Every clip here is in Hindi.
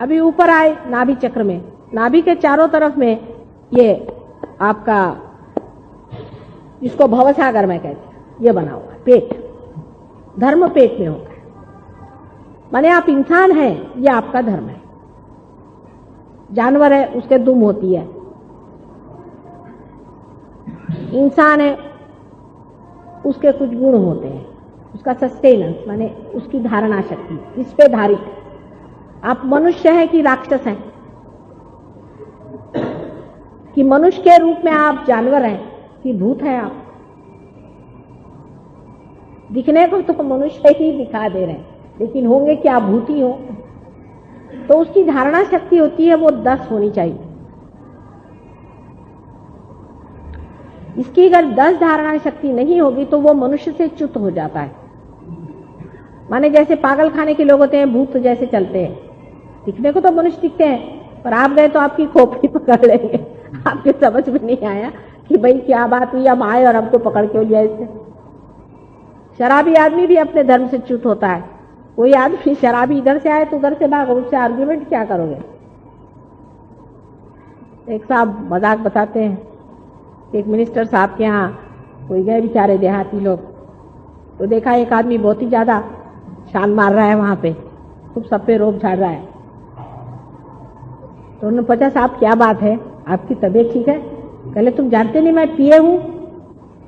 अभी ऊपर आए नाभि चक्र में, नाभि के चारों तरफ में ये आपका, इसको भवसागर में कहते हैं, ये बना हुआ है पेट, धर्म पेट में होता है। माने आप इंसान हैं, ये आपका धर्म है। जानवर है, उसके दुम होती है। इंसान है, उसके कुछ गुण होते हैं, उसका सस्टेनेंस माने उसकी धारणा शक्ति, इस पे धारित। आप मनुष्य हैं कि राक्षस हैं, कि मनुष्य के रूप में आप जानवर हैं कि भूत हैं आप। दिखने को तो मनुष्य ही दिखा दे रहे हैं, लेकिन होंगे क्या, भूत ही हो। तो उसकी धारणा शक्ति होती है वो 10 होनी चाहिए। इसकी अगर 10 धारणा शक्ति नहीं होगी तो वो मनुष्य से च्युत हो जाता है। माने जैसे पागल खाने के लोग होते हैं, भूत जैसे चलते हैं, दिखने को तो मनुष्य दिखते हैं, पर आप गए तो आपकी खोपड़ी पकड़ लेंगे। आपके समझ में नहीं आया कि भाई क्या बात हुई, हम आए और हमको पकड़ के लिया इससे। शराबी आदमी भी अपने धर्म से च्युत होता है। कोई आदमी शराबी इधर से आए तो उधर से भागो, उससे आर्ग्यूमेंट क्या करोगे। एक साहब मजाक बताते हैं, एक मिनिस्टर साहब के यहाँ कोई गए बेचारे देहाती लोग, तो देखा एक आदमी बहुत ही ज्यादा शान मार रहा है वहां पे, खूब सब पे रोब झाड़ रहा है। तो उन्होंने पूछा, साहब क्या बात है, आपकी तबीयत ठीक है? कहले तुम जानते नहीं मैं पिए हूँ।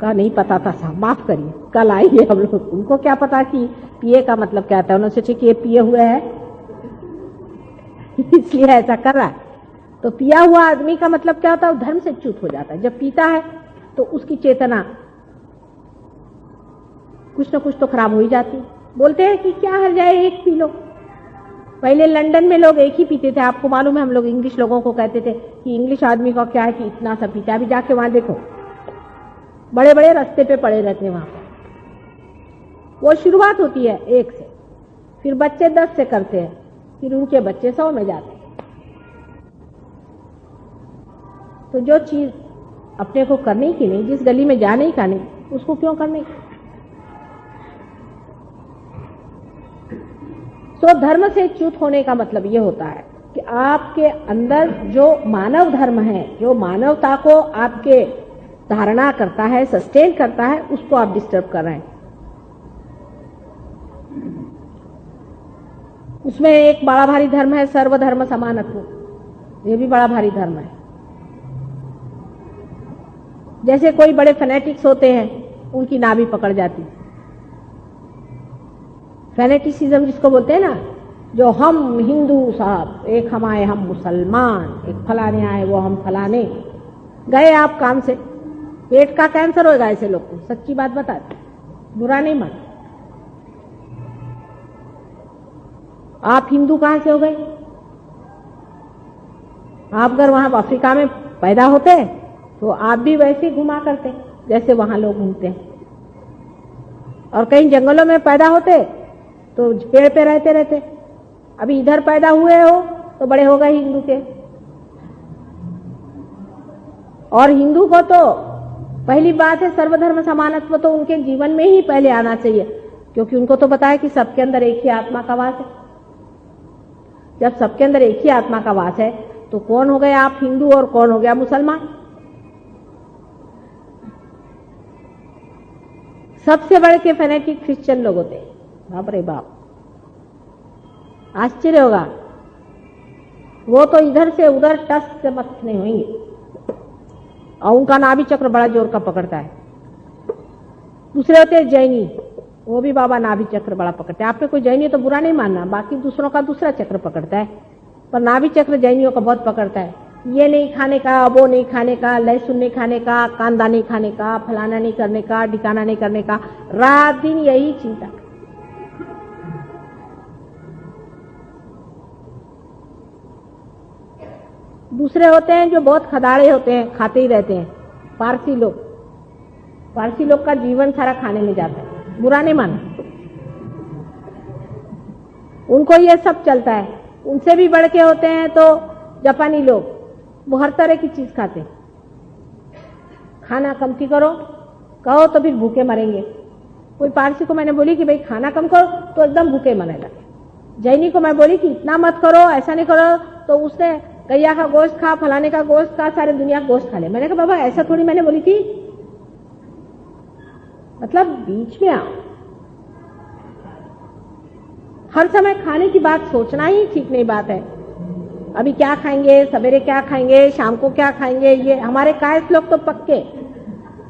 कहा नहीं पता था साहब, माफ करिए, कल आइए हम लोग। उनको क्या पता कि पिए का मतलब क्या था, उन्होंने सोचा कि ये पिए हुए है इसलिए ऐसा कर रहा है। तो पिया हुआ आदमी का मतलब क्या होता है, धर्म से च्युत हो जाता है। जब पीता है तो उसकी चेतना कुछ न कुछ तो खराब हो ही जाती। बोलते हैं कि क्या हर जाए, एक पी लो। पहले लंदन में लोग एक ही पीते थे, आपको मालूम है। हम लोग इंग्लिश लोगों को कहते थे कि इंग्लिश आदमी का क्या है कि इतना सा पीता है। अभी जाके वहां देखो, बड़े बड़े रास्ते पे पड़े रहते हैं वहां पर। वो शुरुआत होती है 1 से, फिर बच्चे 10 से करते हैं, फिर उनके बच्चे 100 में जाते हैं। तो जो चीज अपने को करने की नहीं, जिस गली में जाने का नहीं, उसको क्यों करने की। तो धर्म से च्युत होने का मतलब ये होता है कि आपके अंदर जो मानव धर्म है, जो मानवता को आपके धारणा करता है, सस्टेन करता है, उसको आप डिस्टर्ब कर रहे हैं। उसमें एक बड़ा भारी धर्म है सर्वधर्म समानत्व। ये भी बड़ा भारी धर्म है। जैसे कोई बड़े फैनेटिक्स होते हैं, उनकी नाभि पकड़ जाती। फैनेटिसिज्म जिसको बोलते हैं ना, जो हम हिंदू साहब, एक हम आए हम मुसलमान, एक फलाने आए वो हम फलाने। गए आप काम से, पेट का कैंसर होगा ऐसे लोग को, सच्ची बात बताते, बुरा नहीं मान। आप हिंदू कहां से हो गए? आप अगर वहां अफ्रीका में पैदा होते तो आप भी वैसे घुमा करते जैसे वहां लोग घूमते हैं। और कहीं जंगलों में पैदा होते तो पेड़ पे रहते रहते। अभी इधर पैदा हुए हो तो बड़े हो गए हिंदू के। और हिंदू को तो पहली बात है सर्वधर्म समानत्व, तो उनके जीवन में ही पहले आना चाहिए, क्योंकि उनको तो पता है कि सबके अंदर एक ही आत्मा का वास है। जब सबके अंदर एक ही आत्मा का वास है तो कौन हो गए आप हिंदू और कौन हो गया मुसलमान। सबसे बड़े के फैनेटिक क्रिश्चियन लोग होते हैं, बाप रे बाप, आश्चर्य होगा। वो तो इधर से उधर टस से मत नहीं होंगे, और उनका नाभि चक्र बड़ा जोर का पकड़ता है। दूसरे होते हैं जैनी, वो भी बाबा नाभि चक्र बड़ा पकड़ते हैं। आप पे कोई जैनी तो बुरा नहीं मानना, बाकी दूसरों का दूसरा चक्र पकड़ता है, पर नाभि चक्र जैनियों का बहुत पकड़ता है। ये नहीं खाने का, वो नहीं खाने का, लहसुन नहीं खाने का, कांदा नहीं खाने का, फलाना नहीं करने का, ठिकाना नहीं करने का, रात दिन यही चिंता। दूसरे होते हैं जो बहुत खदाड़े होते हैं, खाते ही रहते हैं, पारसी लोग। पारसी लोग का जीवन सारा खाने में जाता है, बुरा नहीं माना, उनको ये सब चलता है। उनसे भी बढ़ के होते हैं तो जापानी लोग, वो हर तरह की चीज खाते हैं। खाना कमती करो कहो तो फिर भूखे मरेंगे। कोई पारसी को मैंने बोली कि भाई खाना कम करो तो एकदम भूखे मरने लगे। जैनी को मैं बोली कि इतना मत करो, ऐसा नहीं करो, तो उसने गैया का गोश्त खा, फलाने का गोश्त खा, सारे दुनिया का गोश्त खा ले। मैंने कहा बाबा ऐसा थोड़ी मैंने बोली थी, मतलब बीच में आओ। हर समय खाने की बात सोचना ही ठीक नहीं बात है। अभी क्या खाएंगे, सवेरे क्या खाएंगे, शाम को क्या खाएंगे, ये हमारे कायस्थ लोग तो पक्के,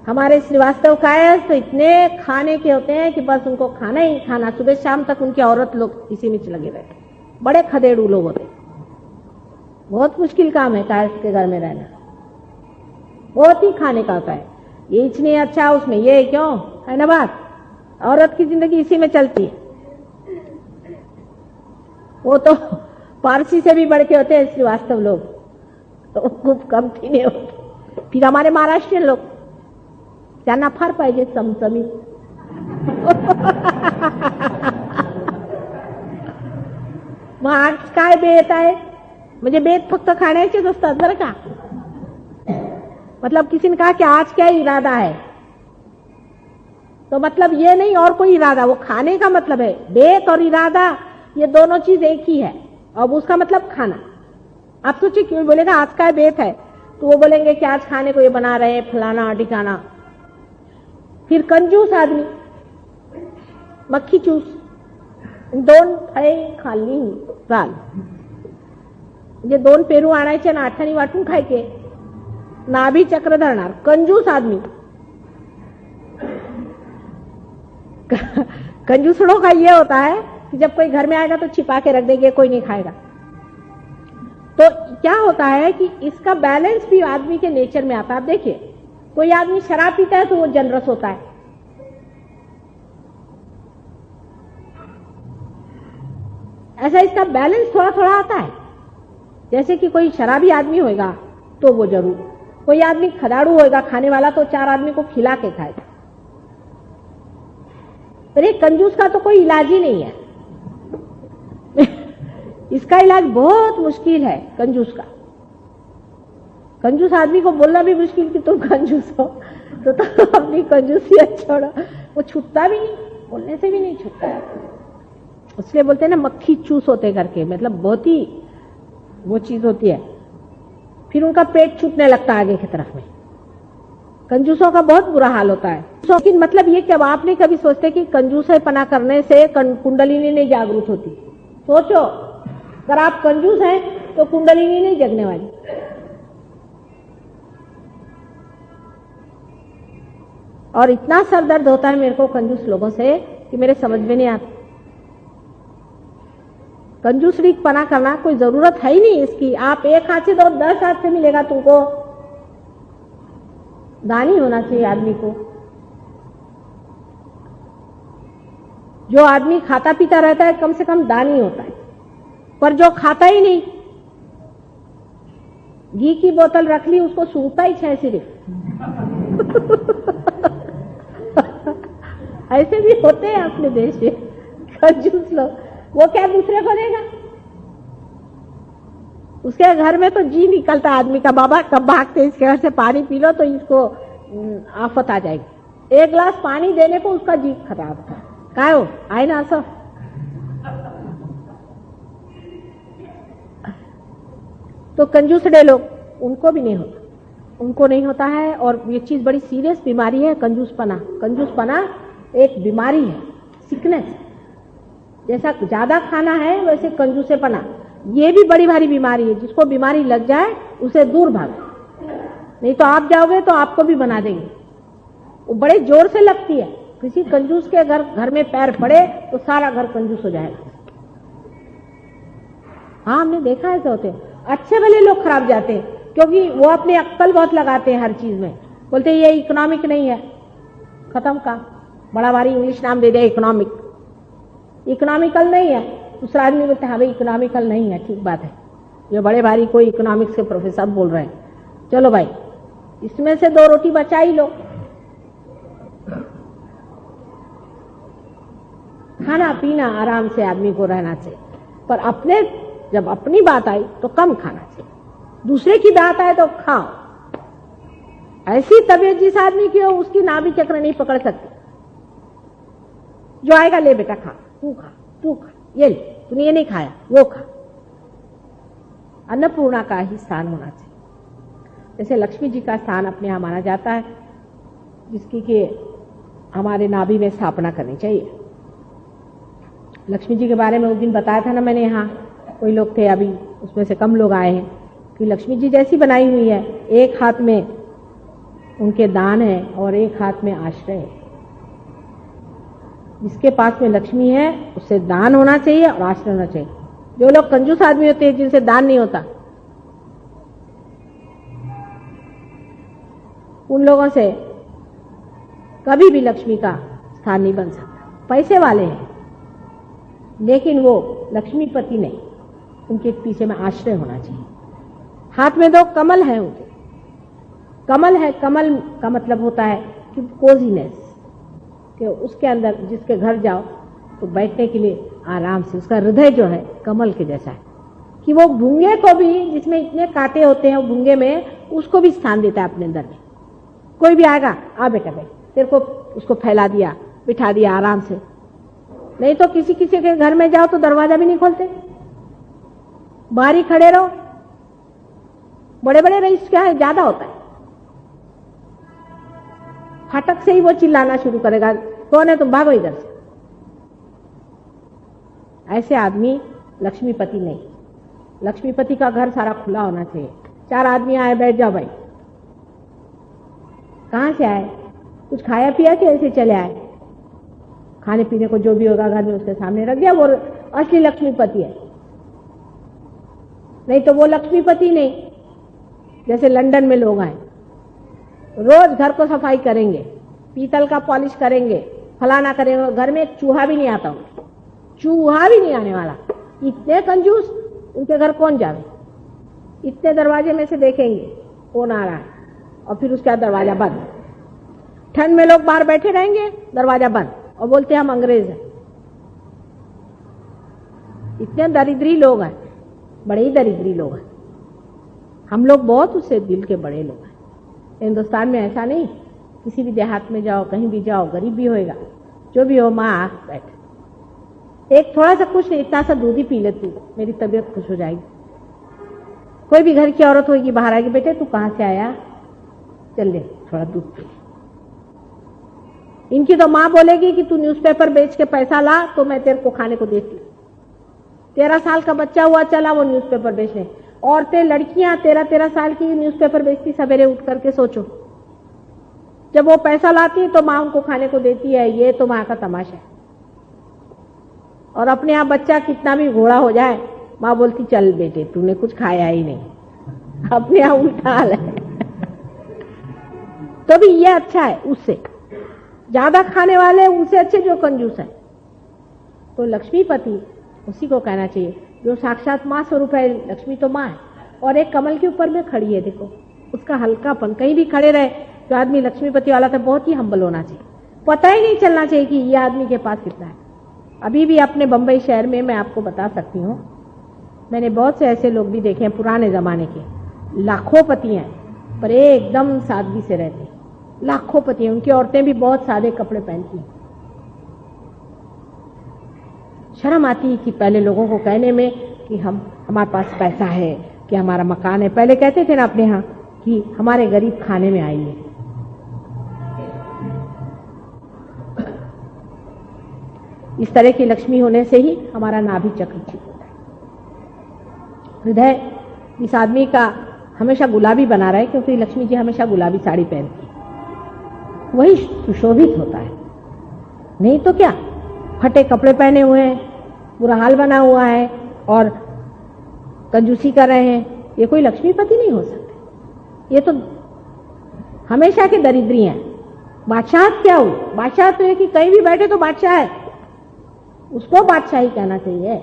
हमारे श्रीवास्तव कायस्थ तो इतने खाने के होते हैं कि बस उनको खाना ही खाना, सुबह शाम तक उनकी औरत लोग इसी में लगे रहते, बड़े खदेड़ू लोग होते। बहुत मुश्किल काम है कायस्थ के घर में रहना, बहुत ही खाने का होता है। ये इतनी अच्छा उसमें ये क्यों है ना बात, औरत की जिंदगी इसी में चलती है। वो तो पारसी से भी बढ़ के होते हैं श्रीवास्तव लोग, तो खूप कम थी नहीं होते। फिर हमारे महाराष्ट्रीयन लोग त्यांना फार पाहिजे चमचमीत मग आज काय बेत आहे, म्हणजे बेत फक्त खाण्याचेच असतात बरं का। मतलब किसी ने कहा कि आज क्या इरादा है, तो मतलब ये नहीं और कोई इरादा, वो खाने का मतलब है। बेत और इरादा ये दोनों चीज एक ही है, अब उसका मतलब खाना। आप सोचिए क्यों बोलेगा आज का बेत है, तो वो बोलेंगे कि आज खाने को ये बना रहे फलाना ठिकाना। फिर कंजूस आदमी मक्खी चूस, 2 फळे खाल्ली चाल, म्हणजे 2 पेरू आणायचे ना 8 वाटून खायचे, नाभी चक्र धरणार कंजूस आदमी। कंजूसड़ों का ये होता है कि जब कोई घर में आएगा तो छिपा के रख देंगे, कोई नहीं खाएगा। तो क्या होता है कि इसका बैलेंस भी आदमी के नेचर में आता है। आप देखिए कोई आदमी शराब पीता है तो वो जनरस होता है, ऐसा इसका बैलेंस थोड़ा थोड़ा आता है। जैसे कि कोई शराबी आदमी होगा तो वो जरूर, कोई आदमी खदाड़ू होगा खाने वाला तो 4 आदमी को खिला के खाएगा। पर ये कंजूस का तो कोई इलाज ही नहीं है इसका इलाज बहुत मुश्किल है कंजूस का। कंजूस आदमी को बोलना भी मुश्किल कि तुम कंजूस हो, तो अपनी कंजूसियत छोड़ो। वो छूटता भी नहीं, बोलने से भी नहीं छूटता है। इसलिए बोलते हैं ना मक्खी चूस होते करके, मतलब बहुत ही वो चीज होती है। फिर उनका पेट छूटने लगता है आगे की तरफ में। कंजूसों का बहुत बुरा हाल होता है। लेकिन मतलब ये कि अब आप नहीं कभी सोचते कि कंजूसपना करने से कुंडलिनी नहीं जागृत होती। सोचो अगर आप कंजूस हैं तो कुंडलिनी नहीं जगने वाली। और इतना सर दर्द होता है मेरे को कंजूस लोगों से कि मेरे समझ में नहीं आता। कंजूसड़ी पना करना कोई जरूरत है ही नहीं इसकी। आप एक हाथ से दो 10 हाथ से मिलेगा तुमको। दानी होना चाहिए आदमी को। जो आदमी खाता पीता रहता है कम से कम दानी होता है, पर जो खाता ही नहीं, घी की बोतल रख ली उसको सूंघता ही 6 सिर्फ ऐसे भी होते हैं अपने देश में कंजूस लोग। वो क्या दूसरे को देगा, उसके घर में तो जी निकलता आदमी का, बाबा कब भागते इसके घर से पानी पी लो तो इसको आफत आ जाएगी। 1 गिलास पानी देने को उसका जी खराब था। काय हो आहे ना असं। तो कंजूसड़े लोग उनको भी नहीं होता, उनको नहीं होता है। और ये चीज बड़ी सीरियस बीमारी है कंजूसपना। कंजूसपना एक बीमारी है, सिकनेस। जैसा ज्यादा खाना है वैसे कंजूसेपना ये भी बड़ी भारी बीमारी है। जिसको बीमारी लग जाए उसे दूर भागो, नहीं तो आप जाओगे तो आपको भी बना देंगे। वो बड़े जोर से लगती है। किसी कंजूस के घर में पैर पड़े तो सारा घर कंजूस हो जाएगा। हाँ हमने देखा है ऐसे होते हैं। अच्छे भले लोग खराब जाते हैं क्योंकि वो अपने अक्कल बहुत लगाते हैं हर चीज में। बोलते हैं ये इकोनॉमिक नहीं है, खत्म का बड़ा भारी इंग्लिश नाम दे दिया इकोनॉमिक। इकोनॉमिकल नहीं है, दूसरा आदमी बोलते हैं हाँ भाई इकोनॉमिकल नहीं है, ठीक बात है। ये बड़े भारी कोई इकोनॉमिक्स के प्रोफेसर बोल रहे हैं, चलो भाई इसमें से 2 रोटी बचा ही लो। खाना पीना आराम से आदमी को रहना चाहिए, पर अपने जब अपनी बात आई तो कम खाना चाहिए। दूसरे की बात आए तो खाओ। ऐसी तबीयत जिस आदमी की हो उसकी नाभि चक्र नहीं पकड़ सकती। जो आएगा ले बेटा खा, तू खा, तू खा, ये ले। तूने ये नहीं खाया, वो खा। अन्नपूर्णा का ही स्थान होना चाहिए। जैसे लक्ष्मी जी का स्थान अपने यहाँ माना जाता है, जिसकी कि हमारे नाभि में स्थापना करनी चाहिए। लक्ष्मी जी के बारे में उस दिन बताया था ना मैंने, यहाँ कोई लोग थे, अभी उसमें से कम लोग आए हैं, कि लक्ष्मी जी जैसी बनाई हुई है, एक हाथ में उनके दान है और एक हाथ में आश्रय है। जिसके पास में लक्ष्मी है उससे दान होना चाहिए और आश्रय होना चाहिए। जो लोग कंजूस आदमी होते हैं, जिनसे दान नहीं होता, उन लोगों से कभी भी लक्ष्मी का स्थान नहीं बन सकता। पैसे वाले हैं लेकिन वो लक्ष्मीपति नहीं, उनके पीछे में आश्रय होना चाहिए। हाथ में 2 कमल है उनके, कमल है, कमल का मतलब होता है कि कोजीनेस, कि उसके अंदर जिसके घर जाओ तो बैठने के लिए आराम से, उसका हृदय जो है कमल के जैसा है, कि वो भूंगे को भी, जिसमें इतने कांटे होते हैं वो भूंगे में, उसको भी स्थान देता है अपने अंदर में। कोई भी आएगा, आ बेटा भाई, तेरे को उसको फैला दिया, बिठा दिया आराम से। नहीं तो किसी किसी के घर में जाओ तो दरवाजा भी नहीं खोलते, बाहर ही खड़े रहो। बड़े बड़े रईस क्या है, ज्यादा होता है, फटक से ही वो चिल्लाना शुरू करेगा, कौन है तुम, भागो इधर से। ऐसे आदमी लक्ष्मीपति नहीं। लक्ष्मीपति का घर सारा खुला होना चाहिए। 4 आदमी आए, बैठ जाओ भाई। कहां से आए, कुछ खाया पिया कि ऐसे चले आए? खाने पीने को जो भी होगा घर में उसके सामने रख दिया, वो असली लक्ष्मीपति है। नहीं तो वो लक्ष्मीपति नहीं। जैसे लंदन में लोग आए, रोज घर को सफाई करेंगे, पीतल का पॉलिश करेंगे, फलाना करेंगे, घर में एक चूहा भी नहीं आता, चूहा भी नहीं आने वाला। इतने कंजूस, उनके घर कौन जावे? इतने दरवाजे में से देखेंगे कौन आ रहा है, और फिर उसके बाद दरवाजा बंद। ठंड में लोग बाहर बैठे रहेंगे, दरवाजा बंद, और बोलते हैं हम अंग्रेज हैं। इतने दरिद्री लोग हैं, बड़े ही दरिद्री लोग हैं। हम लोग बहुत उससे दिल के बड़े लोग हैं। हिंदुस्तान में ऐसा नहीं, किसी भी देहात में जाओ, कहीं भी जाओ, गरीब भी होएगा, जो भी हो, माँ बैठ, एक थोड़ा सा कुछ नहीं, इतना सा दूध ही पी ले तू, मेरी तबीयत खुश हो जाएगी। कोई भी घर की औरत होगी, बाहर आएगी, बेटे तू कहां से आया, चल ले थोड़ा दूध पी। इनकी तो माँ बोलेगी कि तू न्यूज़पेपर बेच के पैसा ला तो मैं तेरे को खाने को देती। 13 साल का बच्चा हुआ, चला वो न्यूज़पेपर बेचने। औरतें, लड़कियां 13-13 साल की न्यूज़पेपर बेचती सवेरे उठ करके, सोचो। जब वो पैसा लाती है तो माँ उनको खाने को देती है। ये तो माँ का तमाशा है। और अपने यहाँ बच्चा कितना भी घोड़ा हो जाए, माँ बोलती चल बेटे तूने कुछ खाया ही नहीं। अपने यहाँ उल्टा हाल है। तो भी ये अच्छा है, उससे ज्यादा खाने वाले उनसे अच्छे जो कंजूस है। तो लक्ष्मीपति उसी को कहना चाहिए जो साक्षात माँ स्वरूप है। लक्ष्मी तो माँ है और एक कमल के ऊपर में खड़ी है। देखो उसका हल्कापन, कहीं भी खड़े रहे जो आदमी लक्ष्मीपति वाला था, बहुत ही हम्बल होना चाहिए। पता ही नहीं चलना चाहिए कि ये आदमी के पास कितना है। अभी भी अपने बंबई शहर में मैं आपको बता सकती हूँ, मैंने बहुत से ऐसे लोग भी देखे हैं पुराने जमाने के, लाखोंपति हैं पर एकदम सादगी से रहते हैं। लाखोंपति हैं, उनकी औरतें भी बहुत सादे कपड़े पहनती हैं। शर्म आती है कि पहले लोगों को कहने में कि हमारे पास पैसा है, कि हमारा मकान है। पहले कहते थे ना अपने यहाँ कि हमारे गरीब खाने में आइए। इस तरह की लक्ष्मी होने से ही हमारा नाभि चक्र ठीक होता है। हृदय इस आदमी का हमेशा गुलाबी बना रहे, क्योंकि लक्ष्मी जी हमेशा गुलाबी साड़ी पहनती है, वही सुशोभित होता है। नहीं तो क्या, फटे कपड़े पहने हुए हैं, बुरा हाल बना हुआ है और कंजूसी कर रहे हैं, ये कोई लक्ष्मीपति नहीं हो सकते। ये तो हमेशा के दरिद्री हैं। बादशाह क्या हुई? बादशाह तो है कि कहीं भी बैठे तो बादशाह है, उसको बादशाह ही कहना चाहिए।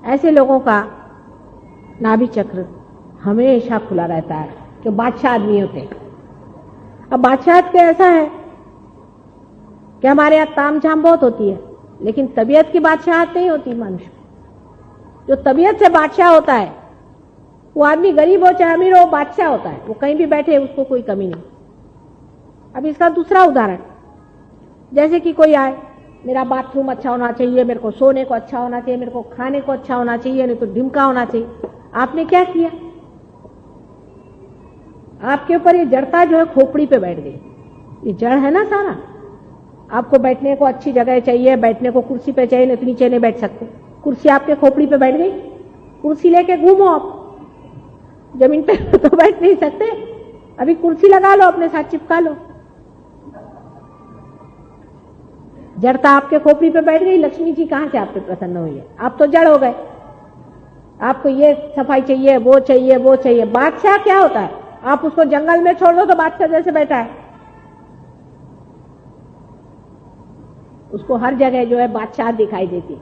ऐसे लोगों का नाभि चक्र हमेशा खुला रहता है, जो बादशाह आदमी होते हैं। अब बादशाह के ऐसा है कि हमारे यहाँ ताम झाम बहुत होती है, लेकिन तबीयत की बादशाहत नहीं होती मनुष्य। जो तबीयत से बादशाह होता है वो आदमी गरीब हो चाहे अमीर हो, बादशाह होता है। वो कहीं भी बैठे उसको कोई कमी नहीं। अब इसका दूसरा उदाहरण, जैसे कि कोई आए मेरा बाथरूम अच्छा होना चाहिए, मेरे को सोने को अच्छा होना चाहिए, मेरे को खाने को अच्छा होना चाहिए, नहीं तो ढिमका होना चाहिए। आपने क्या किया? आपके ऊपर ये जड़ता जो है खोपड़ी पे बैठ गई। ये जड़ है ना सारा। आपको बैठने को अच्छी जगह चाहिए, बैठने को कुर्सी पे चाहिए, नहीं तो नीचे नहीं बैठ सकते। कुर्सी आपके खोपड़ी पे बैठ गई, कुर्सी लेके घूमो आप, जमीन पे तो बैठ नहीं सकते। अभी कुर्सी लगा लो, अपने साथ चिपका लो। जड़ता आपके खोपड़ी पे बैठ गई, लक्ष्मी जी कहां से आप पे प्रसन्न हुई है? आप तो जड़ हो गए। आपको ये सफाई चाहिए, वो चाहिए, वो चाहिए। बादशाह क्या होता है? आप उसको जंगल में छोड़ दो तो बादशाह जैसे बैठा है। उसको हर जगह जो है बादशाह दिखाई देती है।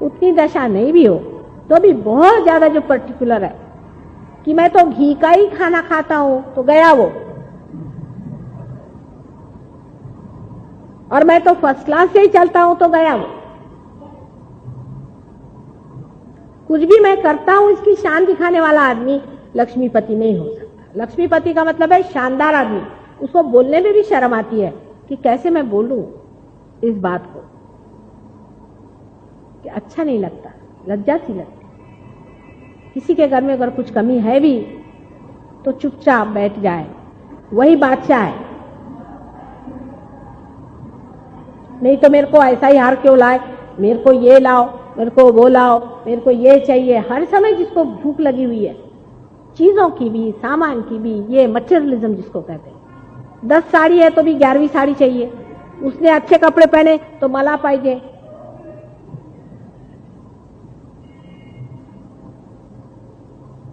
उतनी दशा नहीं भी हो तो भी बहुत ज्यादा जो पर्टिकुलर है कि मैं तो घी का ही खाना खाता हूं, तो गया वो। और मैं तो फर्स्ट क्लास से ही चलता हूं, तो गया वो। कुछ भी मैं करता हूं इसकी शान दिखाने वाला आदमी लक्ष्मीपति नहीं हो सकता। लक्ष्मीपति का मतलब है शानदार आदमी। उसको बोलने में भी शर्म आती है कि कैसे मैं बोलूं इस बात को, कि अच्छा नहीं लगता, लज्जा सी लगती। किसी के घर में अगर कुछ कमी है भी तो चुपचाप बैठ जाए, वही बादशाह है। नहीं तो मेरे को ऐसा ही हार क्यों लाए, मेरे को ये लाओ, मेरे को वो लाओ, मेरे को ये चाहिए। हर समय जिसको भूख लगी हुई है, चीजों की भी, सामान की भी, ये मटेरियलिज्म जिसको कहते हैं। 10 साड़ी है तो भी 11वीं साड़ी चाहिए। उसने अच्छे कपड़े पहने तो मला पाहिजे।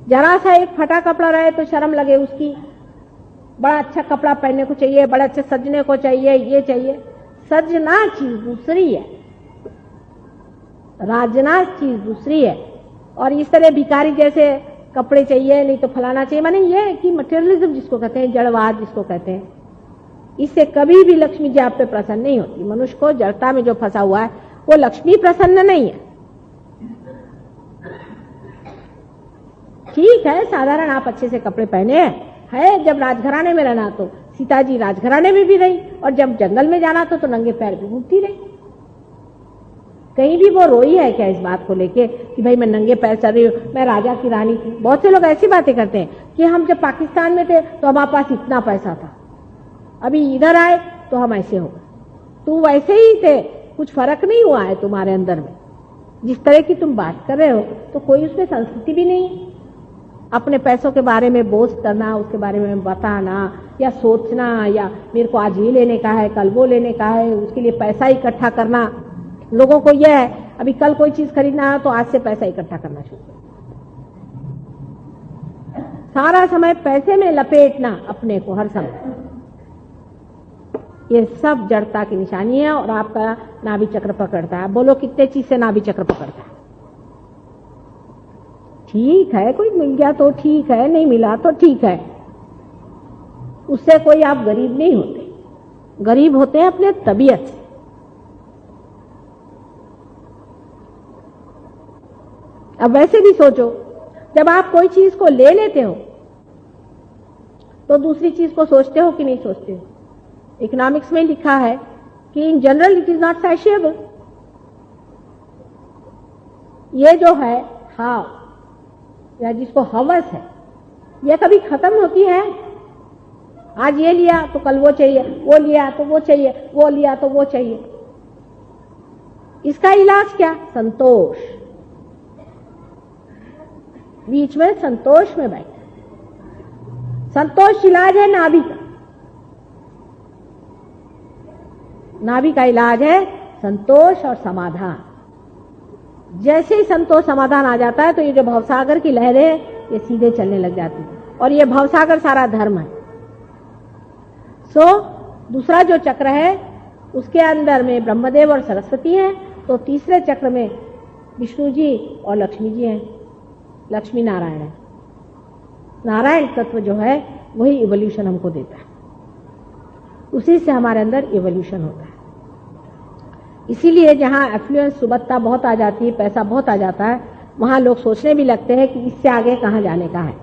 जरा सा एक फटा कपड़ा रहे तो शर्म लगे उसकी। बड़ा अच्छा कपड़ा पहनने को चाहिए, बड़ा अच्छे सजने को चाहिए, ये चाहिए। सजना चीज दूसरी है, राजना चीज दूसरी है। और इस तरह भिखारी जैसे कपड़े चाहिए, नहीं तो फलाना चाहिए, माने ये कि मटेरियलिज्म जिसको कहते हैं, जड़वाद जिसको कहते हैं, इससे कभी भी लक्ष्मी जी आप पे प्रसन्न नहीं होती। मनुष्य को जड़ता में जो फंसा हुआ है वो लक्ष्मी प्रसन्न नहीं है। ठीक है, साधारण आप अच्छे से कपड़े पहने है। जब राजघराने में रहना तो सीता जी राजघराने में भी रही, और जब जंगल में जाना तो नंगे पैर भी घूमती रही। कहीं भी वो रोई है क्या इस बात को लेके कि भाई मैं नंगे पैर चल रही हूँ, मैं राजा की रानी थी? बहुत से लोग ऐसी बातें करते हैं कि हम जब पाकिस्तान में थे तो हमारे पास इतना पैसा था, अभी इधर आए तो हम ऐसे हो गए। तू वैसे ही थे, कुछ फर्क नहीं हुआ है तुम्हारे अंदर में। जिस तरह की तुम बात कर रहे हो तो कोई उसमें संस्कृति भी नहीं है। अपने पैसों के बारे में बोस्ट करना, उसके बारे में बताना या सोचना, या मेरे को आज ये लेने का है, कल वो लेने का है, उसके लिए पैसा इकट्ठा करना। लोगों को यह है अभी कल कोई चीज खरीदना है तो आज से पैसा इकट्ठा करना शुरू करो। सारा समय पैसे में लपेटना अपने को हर समय, ये सब जड़ता की निशानी है। और आपका नाभि चक्र पकड़ता है। बोलो कितने चीज से नाभि चक्र पकड़ता है? ठीक है, कोई मिल गया तो ठीक है, नहीं मिला तो ठीक है, उससे कोई आप गरीब नहीं होते। गरीब होते हैं अपने तबीयत से। अब वैसे भी सोचो, जब आप कोई चीज को ले लेते हो तो दूसरी चीज को सोचते हो कि नहीं सोचते हो? इकोनॉमिक्स में लिखा है कि in general it is not satiable. ये जो है हाव या जिसको हवस है, यह कभी खत्म होती है? आज ये लिया तो कल वो चाहिए, वो लिया तो वो चाहिए, वो लिया तो वो चाहिए। इसका इलाज क्या? संतोष। बीच में संतोष में बैठे। संतोष इलाज है नाभि का। नाभि का इलाज है संतोष और समाधान। जैसे ही संतोष समाधान आ जाता है तो ये जो भवसागर की लहरें ये सीधे चलने लग जाती है। और ये भवसागर सारा धर्म है। दूसरा जो चक्र है उसके अंदर में ब्रह्मदेव और सरस्वती हैं, तो तीसरे चक्र में विष्णु जी और लक्ष्मी जी हैं। लक्ष्मी नारायण है। नारायण तत्व जो है वही इवोल्यूशन हमको देता है, उसी से हमारे अंदर इवोल्यूशन होता है। इसीलिए जहां एफ्लुएंस, सुबत्ता बहुत आ जाती है, पैसा बहुत आ जाता है, वहां लोग सोचने भी लगते हैं कि इससे आगे कहां जाने का है।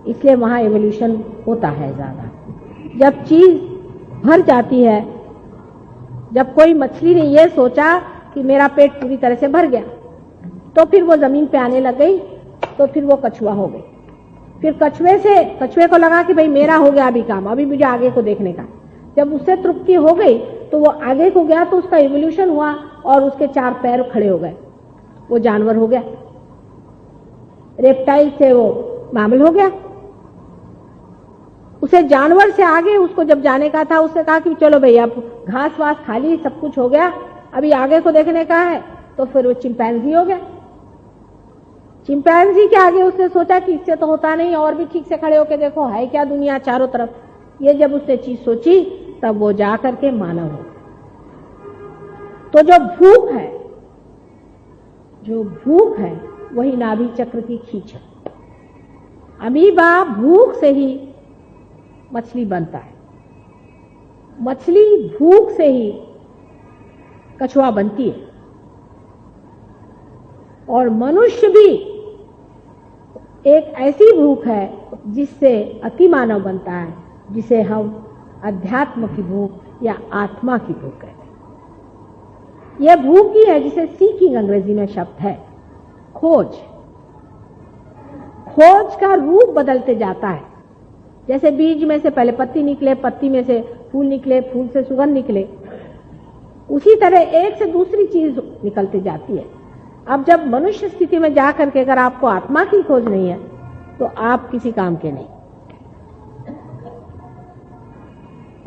इसलिए वहां इवोल्यूशन होता है ज्यादा। जब चीज भर जाती है, जब कोई मछली ने यह सोचा कि मेरा पेट पूरी तरह से भर गया, तो फिर वो जमीन पे आने लग गई, तो फिर वो कछुआ हो गई। फिर कछुए को लगा कि भाई मेरा हो गया अभी काम, अभी मुझे आगे को देखने का। जब उससे तृप्ति हो गई तो वो आगे को गया, तो उसका इवोल्यूशन हुआ और उसके 4 पैर खड़े हो गए, वो जानवर हो गया। रेप्टाइल से वो मैमल हो गया। उसे जानवर से आगे उसको जब जाने का था, उसने कहा कि चलो भैया घास वास खा ली, सब कुछ हो गया, अभी आगे को देखने का है, तो फिर वो चिंपैंजी हो गया। चिंपैंजी के आगे उसने सोचा कि इससे तो होता नहीं, और भी ठीक से खड़े होके देखो है क्या दुनिया चारों तरफ। ये जब उसने चीज सोची तब वो जा करके मानव हो। तो जो भूख है वही नाभि चक्र की खींच है। अमीबा भूख से ही मछली बनता है, मछली भूख से ही कछुआ बनती है, और मनुष्य भी एक ऐसी भूख है जिससे अति मानव बनता है, जिसे हम अध्यात्म की भूख या आत्मा की भूख कहते हैं। यह भूख ही है जिसे सीकिंग अंग्रेजी में शब्द है। खोज का रूप बदलते जाता है। जैसे बीज में से पहले पत्ती निकले, पत्ती में से फूल निकले, फूल से सुगंध निकले, उसी तरह एक से दूसरी चीज निकलती जाती है। अब जब मनुष्य स्थिति में जाकर के अगर आपको आत्मा की खोज नहीं है तो आप किसी काम के नहीं।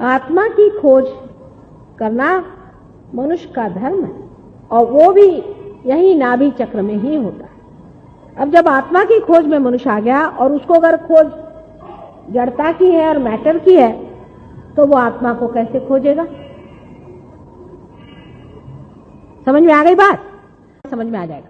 आत्मा की खोज करना मनुष्य का धर्म है, और वो भी यही नाभि चक्र में ही होता है। अब जब आत्मा की खोज में मनुष्य आ गया, और उसको अगर खोज जड़ता की है और मैटर की है, तो वो आत्मा को कैसे खोजेगा? समझ में आ गई बात? समझ में आ जाएगा।